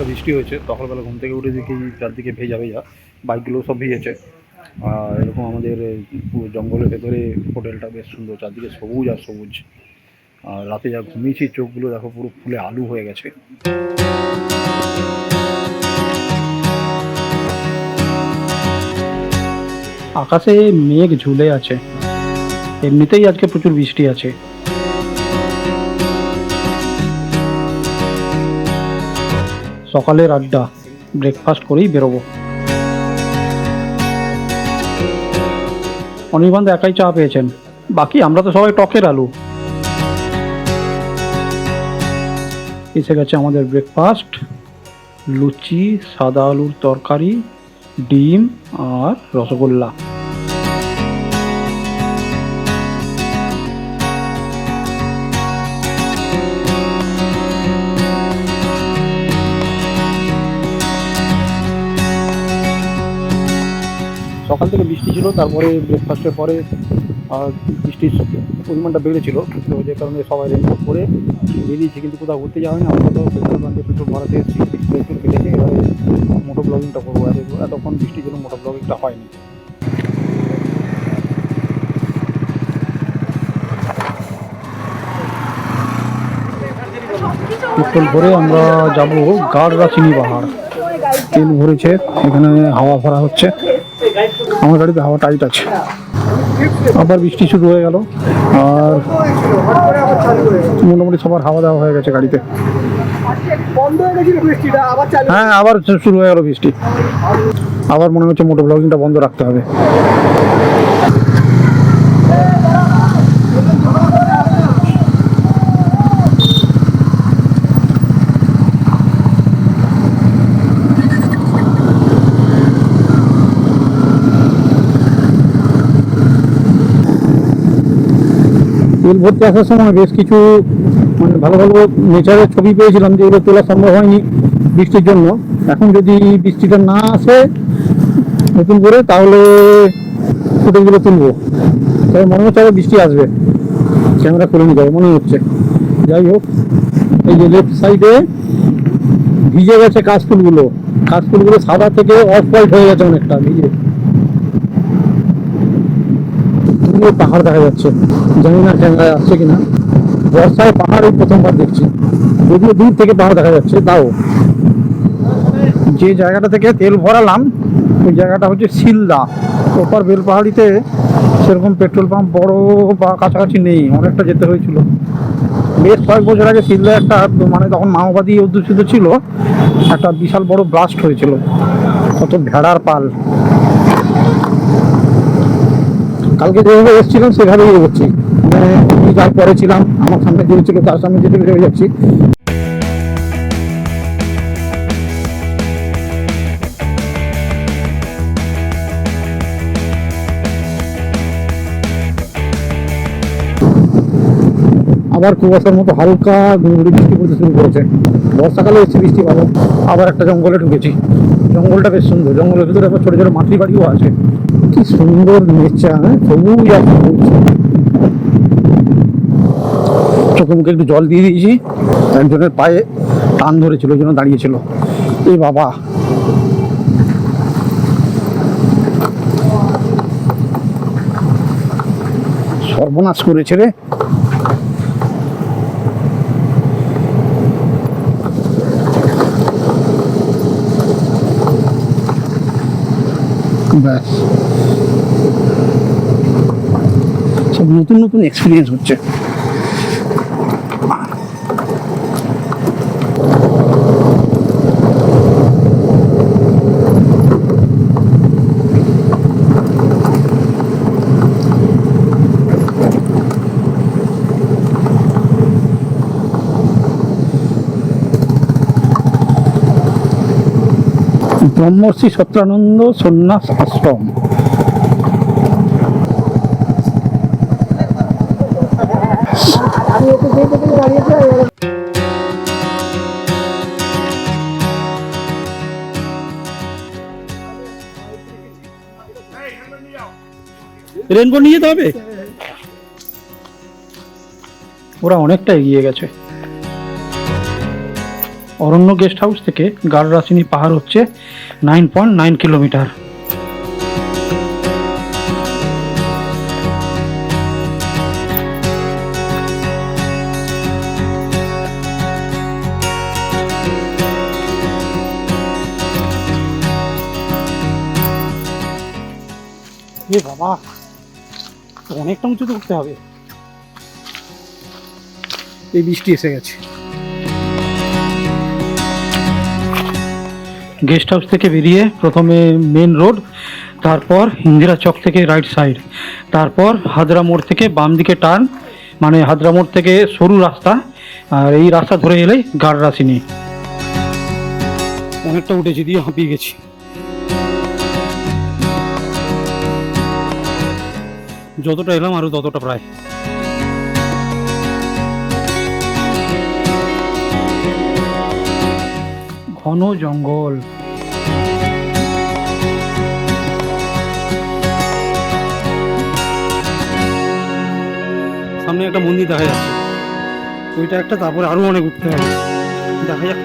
হালকা বৃষ্টি হয়েছে, সকালবেলা ঘুম থেকে উঠে দেখি চারদিকে ভেজা ভেজা, বাইকগুলো সব ভিজেছে। আর এরকম আমাদের পুরো জঙ্গলের ভেতরে হোটেলটা বেশ সুন্দর, চারদিকে সবুজ আর সবুজ। আর রাতে যা ঘুমিয়েছি চোখগুলো দেখো পুরো ফুলে আলু হয়ে গেছে। আকাশে মেঘ ঝুলে আছে, এমনিতেই আজকে প্রচুর বৃষ্টি আছে। সকালের আড্ডা, ব্রেকফাস্ট করেই বেরোবো। অনির্বাণ একাই চা পেয়েছেন, বাকি আমরা তো সবাই টকের আলু। এসে গেছে আমাদের ব্রেকফাস্ট, লুচি, সাদা আলুর তরকারি, ডিম আর রসগোল্লা। সকাল থেকে বৃষ্টি ছিল, তারপরে ব্রেকফাস্টের পরে বৃষ্টির পরিমাণটা বেড়েছিল, তো যে কারণে সবাই রেনকোট করে বেরিয়েছি, কিন্তু কোথাও ঘুরতে যাওয়া হয়নি। আমরা তো পেট্রোল পাম্পে পেট্রোল ভরাতে এসেছি, পেট্রোল কেটেছে, এবারে মোটো ব্লগিংটা করবো। এতক্ষণ বৃষ্টির জন্য মোটো ব্লগিংটা হয়নি। পেট্রোল ভরে আমরা যাব গাড়রাচিনি পাহাড়। তেল ভরেছে, এখানে হাওয়া ভরা হচ্ছে, আমার গাড়িতে হাওয়া টাইট আছে। আবার বৃষ্টি শুরু হয়ে গেল, আর মোটামুটি সবার হাওয়া দেওয়া হয়ে গেছে গাড়িতে। হ্যাঁ, আবার শুরু হয়ে গেল বৃষ্টি। আবার মনে হচ্ছে মোটো ব্লগিংটা বন্ধ রাখতে হবে। তেল ভরতে আসার সময় বেশ কিছু ভালো ভালো নেচারের ছবি পেয়েছিলাম, যেগুলো তোলা সম্ভব হয়নি বৃষ্টির জন্য। এখন যদি বৃষ্টিটা না আসে নতুন করে, তাহলে ফটোগুলো তুলবো। তবে মনে হচ্ছে আবার বৃষ্টি আসবে, ক্যামেরা খুলে নিয়ে যাবে মনে হচ্ছে। যাই হোক, এই যে লেফট সাইডে ভিজে গেছে কাশফুলগুলো, কাশফুলগুলো সাদা থেকে অফ হোয়াইট হয়ে গেছে অনেকটা ভিজে। পাহাড় দেখা যাচ্ছে, জানি না ক্যামেরায় আসছে কিনা। বর্ষায় পাহাড় এই প্রথমবার দেখছি, যদিও দূর থেকে পাহাড় দেখা যাচ্ছে। তাও যে জায়গাটা থেকে তেল ভরালাম ওই জায়গাটা হচ্ছে শিলদা। ওপার বেলপাহাড়িতে সেরকম পেট্রোল পাম্প বড় বা কাছাকাছি নেই, অনেকটা যেতে হয়েছিল। বেশ কয়েক বছর আগে শিলদা একটা, তখন মাওবাদী অধ্যুষিত ছিল, একটা বিশাল বড় ব্লাস্ট হয়েছিল, কত ভেড়ার পাল। কালকে যেভাবে এসেছিলাম সেভাবেই এগোচ্ছি, আমি যার পরে ছিলাম, আমার সামনে যে ছিল তার সামনে যেতে ভেবে যাচ্ছি। আবার কুয়াশার মতো হালকা গুঁড়ি বৃষ্টি পড়তে শুরু করেছে। বর্ষাকালে এসেছি বৃষ্টি পাবো। আবার একটা জঙ্গলে ঢুকেছি, জঙ্গলটা বেশ সুন্দর। জঙ্গলের ভিতরে আবার ছোট ছোট মাটির বাড়িও আছে, কি সুন্দর নেচার, সবুজ আর সবুজ। চোখে মুখে একটু জল দিয়ে দিয়েছি, একজনের পায়ে টান ধরেছিল, ওই জন্য দাঁড়িয়েছিল। এই বাবা, সর্বনাশ করেছে রে। ব্যাস, সব নতুন নতুন এক্সপিরিয়েন্স হচ্ছে। ব্রহ্মর্ষি সত্যানন্দ সন্ন্যাস আশ্রম। রেনকোট নিয়ে যেতে হবে, ওরা অনেকটা এগিয়ে গেছে। অরণ্য গেস্ট হাউস থেকে গাড়রাসিনী পাহাড় হচ্ছে 9.9 কিলোমিটার। এ বাবা, অনেকটা উঁচুতে উঠতে হবে। এই বৃষ্টি এসে গেছে। গেস্ট হাউস থেকে বেরিয়ে প্রথমে মেন রোড, তারপর ইন্দিরা চক থেকে রাইট সাইড, তারপর হাজরা মোড় থেকে বাম দিকে টার্ন, মানে হাজরা মোড় থেকে সরু রাস্তা, আর এই রাস্তা ধরে এলেই গাড়রাসিনী। অনেকটা উঠেছি, দিয়ে হাঁপিয়ে গেছি। যতটা এলাম আরো ততটা প্রায়। ঘন জঙ্গল, সামনে একটা মন্দির দেখা যাচ্ছে, ওইটা একটা, তারপরে আরো অনেক উঠতে হবে, দেখা যাক।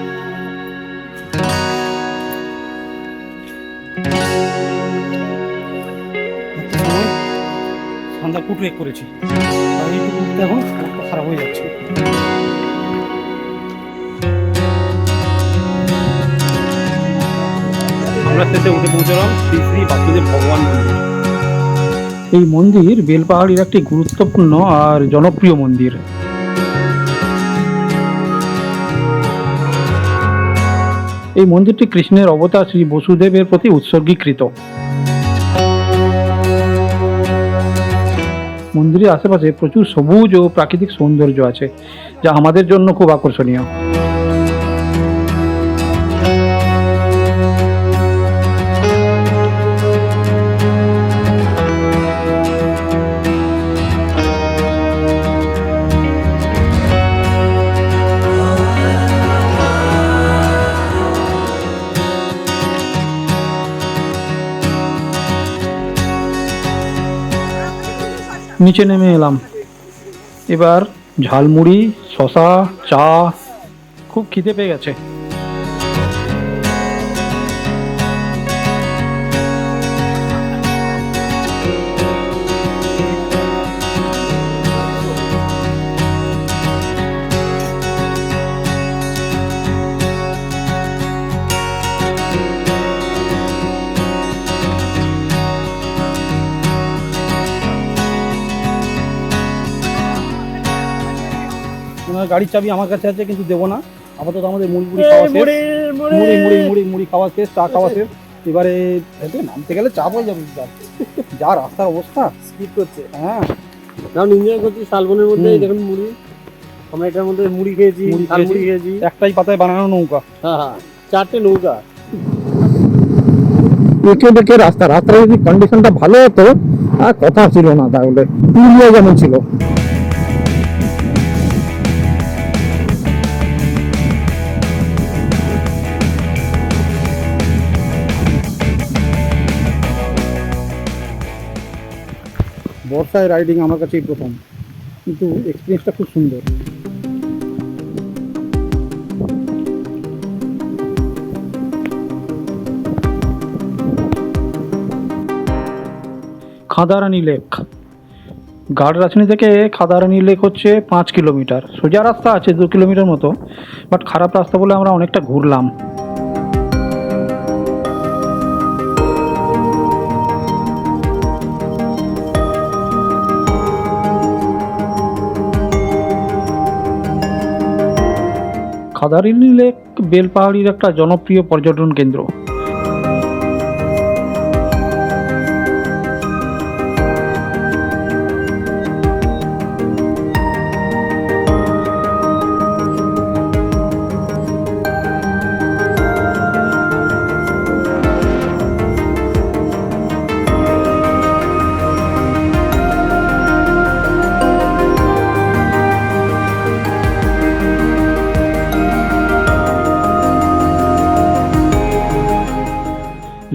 ঠান্ডা খুব রেক করেছি, আর এইটুকু উঠতে এখন অনেকটা খারাপ হয়ে যাচ্ছে। আমরা শেষে উঠে পৌঁছলাম শ্রী শ্রী বাসুদেব ভগবান মন্দির। এই মন্দির বেলপাহাড়ির একটি গুরুত্বপূর্ণ আর জনপ্রিয় মন্দির। এই মন্দিরটি কৃষ্ণের অবতার শ্রী বসুদেবের প্রতি উৎসর্গীকৃত। মন্দিরের আশেপাশে প্রচুর সবুজ ও প্রাকৃতিক সৌন্দর্য আছে, যা আমাদের জন্য খুব আকর্ষণীয়। নিচে নেমে এলাম, এবার ঝালমুড়ি, শশা, চা, খুব খিদে পেয়ে গেছে। গাড়ির চাবি আমার কাছে আছে, কিন্তু দেবো না আপাতত। আমাদের মুড়ি খাওয়া শেষ, মুড়ি খাওয়া শেষ, চা খাওয়া শেষ। এবারে নামতে গেলে চাপ হয়ে যাবে, যা রাস্তার অবস্থা, স্পিড করছে। হ্যাঁ, কারণ এনজয় করছি শালবনের মধ্যে। দেখুন মুড়ি, আমরা এটার মধ্যে মুড়ি খেয়েছি, মুড়ি খেয়েছি, একটাই পাতায় বানানো নৌকা। হ্যাঁ হ্যাঁ, 4টে নৌকা। একে বেঁকে রাস্তা, রাস্তার যদি কন্ডিশনটা ভালো হতো আর কথা ছিল না, তাহলে পুরুলিয়া যেমন ছিল। বর্ষায় রাইডিং আমার কাছেই প্রথম, কিন্তু এক্সপিরিয়েন্সটা খুব সুন্দর। খাদারানি লেক, গাড়রাসিনী থেকে খাদারানি লেক হচ্ছে 5 কিলোমিটার। সোজা রাস্তা আছে 2 কিলোমিটার মতো, বাট খারাপ রাস্তা বলে আমরা অনেকটা ঘুরলাম। খাদারানি লেক বেলপাহাড়ির একটা জনপ্রিয় পর্যটন কেন্দ্র।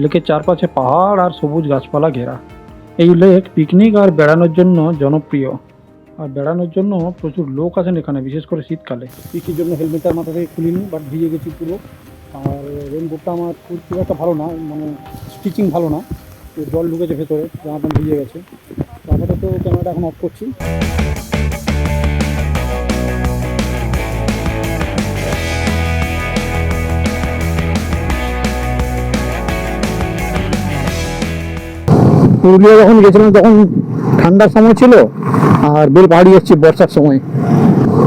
লেকের চারপাশে পাহাড় আর সবুজ গাছপালা ঘেরা। এই লেক পিকনিক আর বেড়ানোর জন্য জনপ্রিয়, আর বেড়ানোর জন্য প্রচুর লোক আছেন এখানে, বিশেষ করে শীতকালে। বৃষ্টির জন্য হেলমেটটা মাথা থেকে খুলিনি, বাট ভিজে গেছি পুরো। আর রেনকোটটা আমার খুব একটা ভালো না, মানে স্টিচিং ভালো না, তো জল ঢুকেছে ভেতরে, জামা প্যান্ট ভিজে গেছে। তারপরে তো ক্যামেরাটা এখন অফ করছি। পুরুলিয়া যখন গেছিলাম তখন ঠান্ডার সময় ছিল, আর বেলপাহাড়ি এসেছি বর্ষার সময়।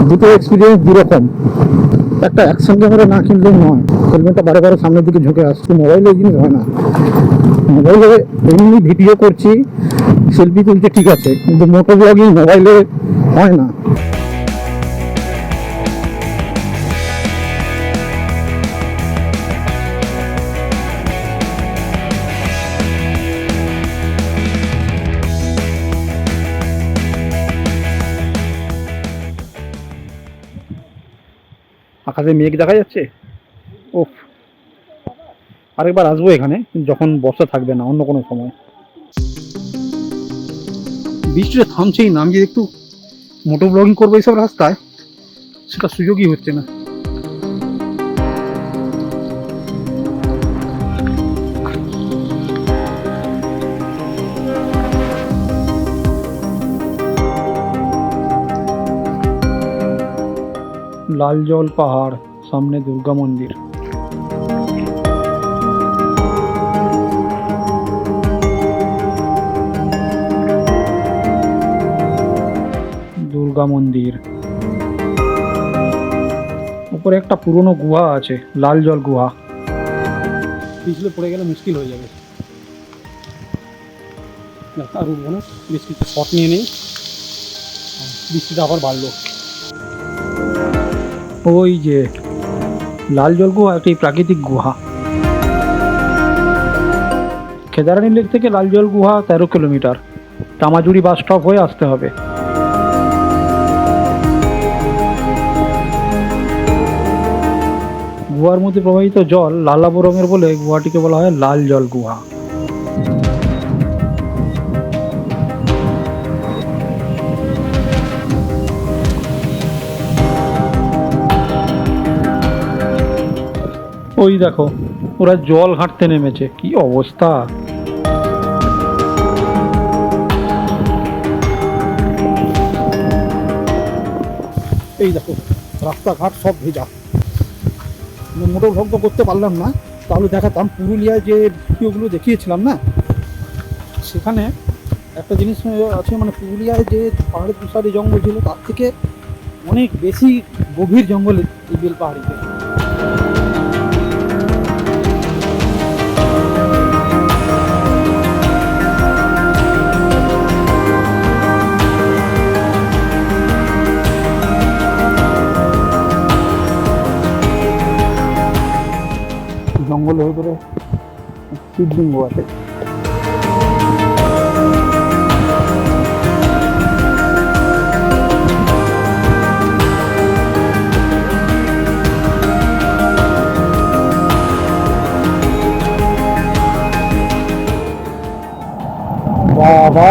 দুটো এক্সপিরিয়েন্স দুরকম। একটা অ্যাকশন ক্যামেরা না কিনলেও নয়, হেলমেটটা বারে বারে সামনের দিকে ঝুঁকে আসছে। মোবাইলে এই জিনিস হয় না। মোবাইলে এমনি ভিডিও করছি, সেলফি তুলতে ঠিক আছে, কিন্তু মোটো ব্লগিং মোবাইলে হয় না। আকাশে মেঘ দেখা যাচ্ছে। ওফ, আরেকবার আসবো এখানে যখন বর্ষা থাকবে না, অন্য কোনো সময়। বৃষ্টিটা থামছেই না, আমি যদি একটু মোটো ব্লগিং করবো এইসব রাস্তায়, সেটা সুযোগই হচ্ছে না। লালজল পাহাড়, সামনে দুর্গা মন্দির। দুর্গা মন্দির উপরে একটা পুরনো গুহা আছে, লালজল গুহা। পিছলে পড়ে গেলে মুশকিল হয়ে যাবে। আর উঠবো না, বেশ কিছু শট নিয়ে নেই। বৃষ্টিটা আবার বাড়লো। ওই যে লালজল গুহা একটি প্রাকৃতিক গুহা। কেদারানী লেক থেকে লালজল গুহা 13 কিলোমিটার। তামাজুড়ি বাস স্টপ হয়ে আসতে হবে। গুহার মধ্যে প্রবাহিত জল লালাভ রঙের বলে গুহাটিকে বলা হয় লাল জল গুহা। ওই দেখো, ওরা জল ঘাঁটতে নেমেছে, কি অবস্থা। এই দেখো রাস্তাঘাট সব ভেজা। মোটর ভ্লগ তো করতে পারলাম না, তাহলে দেখাতাম। পুরুলিয়ায় যে ভিডিওগুলো দেখিয়েছিলাম না, সেখানে একটা জিনিস আছে, মানে পুরুলিয়ায় যে পাহাড়ের তুষারি জঙ্গল ছিল, তার থেকে অনেক বেশি গভীর জঙ্গল এই বেলপাহাড়িতে। জঙ্গলের ভিতরে শিবলিঙ্গ আছে। বাবা,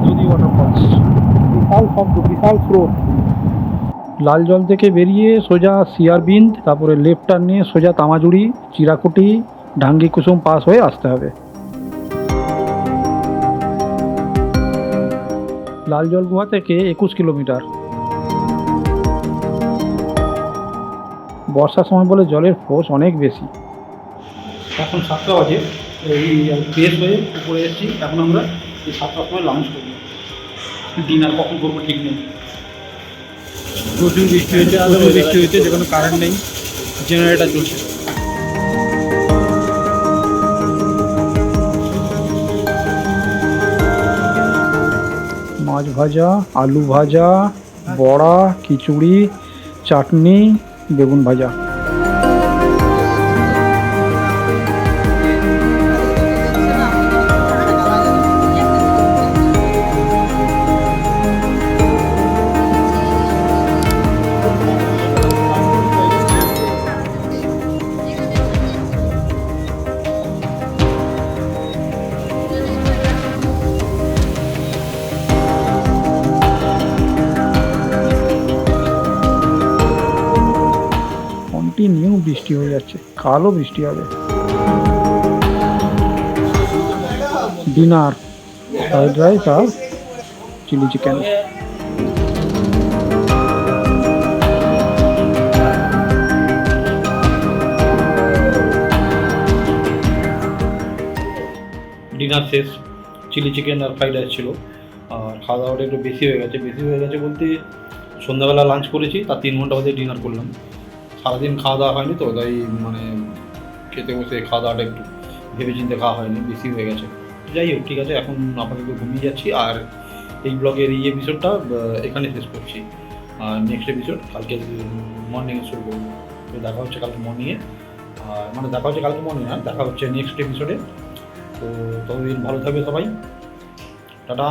যদি ওয়াটারফলস, বিশাল শব্দ, বিশাল স্রোত। লাল জল থেকে বেরিয়ে সোজা সিয়ারবিন্দ, তারপরে লেফট টার্ন নিয়ে সোজা তামাজুড়ি, চিরাকুটি, ঢাঙ্গি কুসুম পাস হয়ে আসতে হবে। লালজল গুহা থেকে 21 কিলোমিটার। বর্ষার সময় বলে জলের ফোর্স অনেক বেশি। এখন 7টা বাজে, এই ফ্রেশ হয়ে উপরে এসেছি। এখন আমরা এই 7টার সময় লাঞ্চ করবো। ডিনার কখন করবো ঠিক নেই। প্রচুর বৃষ্টি হয়েছে, প্রচুর বৃষ্টি হয়েছে, যেখানে কারেন্ট নেই, জেনারেটর চলছে। মাছ ভাজা, আলু ভাজা, বড়া, খিচুড়ি, চাটনি, বেগুন ভাজা। বৃষ্টি হয়ে যাচ্ছে, কালও বৃষ্টি হবে। ডিনার, ফ্রাইড রাইস আর চিলি চিকেন। ডিনার শেষ, চিলি চিকেন আর ফ্রাইড রাইস ছিল। আর খাওয়া দাওয়াটা একটু বেশি হয়ে গেছে বলতে সন্ধ্যাবেলা লাঞ্চ করেছি, তার 3 ঘন্টা বাদে ডিনার করলাম। সারাদিন খাওয়া দাওয়া হয়নি তো, তাই মানে খেতে বসে খাওয়া দাওয়াটা একটু ভেবে চিন্তে খাওয়া হয়নি, বেশি হয়ে গেছে। যাই হোক, ঠিক আছে, এখন আপাতত ঘুমিয়ে যাচ্ছি। আর এই ব্লগের এই এপিসোডটা এখানে শেষ করছি। আর নেক্সট এপিসোড কালকে মর্নিংয়ে শুরু করবো। তো দেখা হচ্ছে কালকে মর্নিংয়ে, আর মানে দেখা হচ্ছে কালকে মর্নিং না, দেখা হচ্ছে নেক্সট এপিসোডে। তো ততদিন ভালো থাকবে সবাই, টাটা।